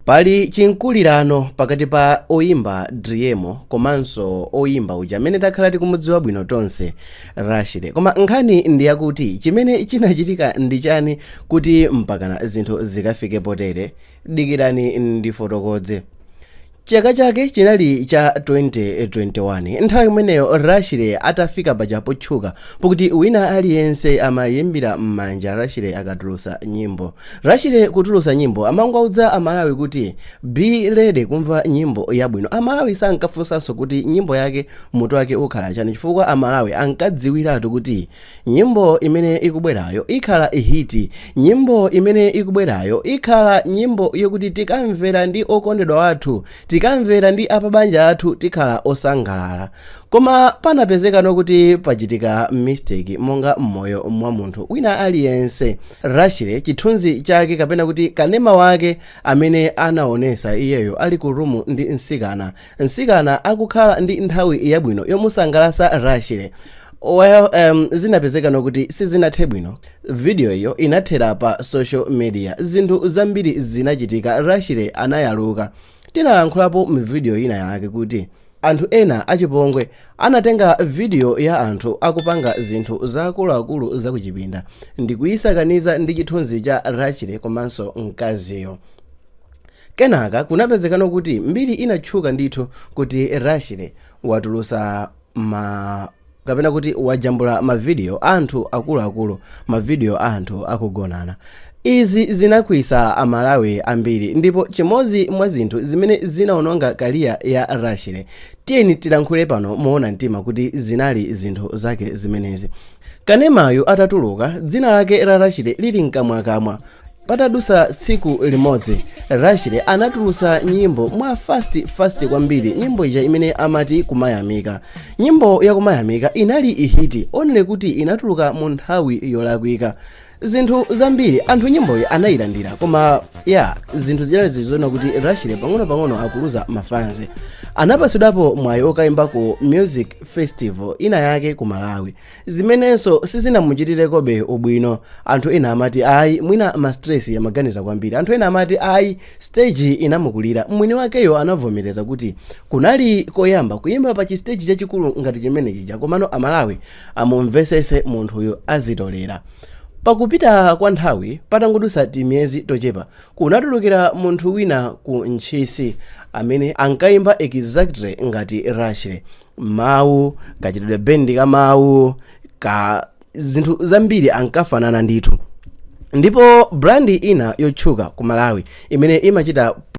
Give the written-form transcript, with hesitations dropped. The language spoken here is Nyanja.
Pali chinkulirano pakati pa oyimba Driemo komanso oyimba uja amene takhala tikumudziwa bwino tonse Rashid. Koma nkhani ndi yakuti chimene chinachitika ndi chani kuti mpakana zinthu zikafike potere. Dikirani ndifotokoze. Chaka chake chinali cha 2021 nthawi imeneyo Rashid atafika paja potchuka pokuti wina aliyense amayimbira m'manja Rashid akatulusa nyimbo. Rashid kutulusa nyimbo amangwaudza Amalawi kuti be ready kumva nyimbo yabwino. Amalawi sankafunsanso kuti nyimbo yake mutu wake ukhala chani chifukwa Amalawi ankadziwiratu kuti nyimbo imene ikubwerayo ikhala hiti, nyimbo imene ikubwerayo ikhala nyimbo yokuti tikamvera ndi okondedwa athu, tikamvera ndi apabanja athu tikhala osangalala. Koma panapezekano kuti pachitika mistake monga mmoyo mwa munthu wina aliyense. Rashid chithunzi chake kapena kuti kanema wake amene anaonesa iyeyo ali ku room ndi nsikana akukhala ndi nthawi yabwino yomusangalasa Rashid. Zinapezekano kuti sizinathe bwino. Video iyo inathera pa social media, zinthu zambiri zinachitika. Rashid anayaluka. Tinalankhulapo mu video ina yake kuti anthu ena achipongwe anatenga video ya anthu akupanga zinthu zakuluakulu zakuchipinda ndikuyisakaniza ndi chithunzi cha Rashid komanso mkaziyo. Kenaka kunapezekano kuti mbiri inatchuka ndithu kuti Rashid watulusa kapena kuti wajambula mavideo anthu akuluakulu, mavideo anthu akugonana. Izi zinakwisa Amalawi ambiri, ndipo chimodzi mwa zinthu zimene zinaononga kariya ya Rashid. Tiyeni tilankhule pano moona mtima kuti zinali zinthu zake zimenezi. Kanemayo atatuluka dzina lake la Rashid lili mkamwakamwa. Patadusa tsiku limodzi Rashid anatulusa nyimbo mwa fast kwambiri, nyimbo ija imene amati kumayamika. Nyimbo ya kumayamika inali hiti, onele kuti inatuluka mu nthawi yolakwika. Zinthu zambiri anthu nyimboyo anayilandira, koma zinthu zinali zizona kuti Rashid pang'ono akuluza mafanzi. Anapasudwapo mwayi okayimba ku music festival ina yake ku Malawi, zimenenso sizinamuchitirekobe ubwino. Anthu ena amati ayi mwina ma stress yamaganiza kwambiri, anthu ena amati ayi stage inamukulira. Mwini wakeyo anavomereza kuti kunali koyamba kuyimba pa stage chachikulu ngati chimene chija, komano Amalawi amumvesese munthuyo azitolera. Pakupita kwa nthawi patangodusa timiyezi tochepa kunatulukira munthu wina ku Nchisi amene ankayimba exactly ngati Rashid. Mawu kachitidwe bendi ka mawu zinthu zambiri ankafanana ndithu. Ndipo brandi ina yotchuka ku Malawi imene imachita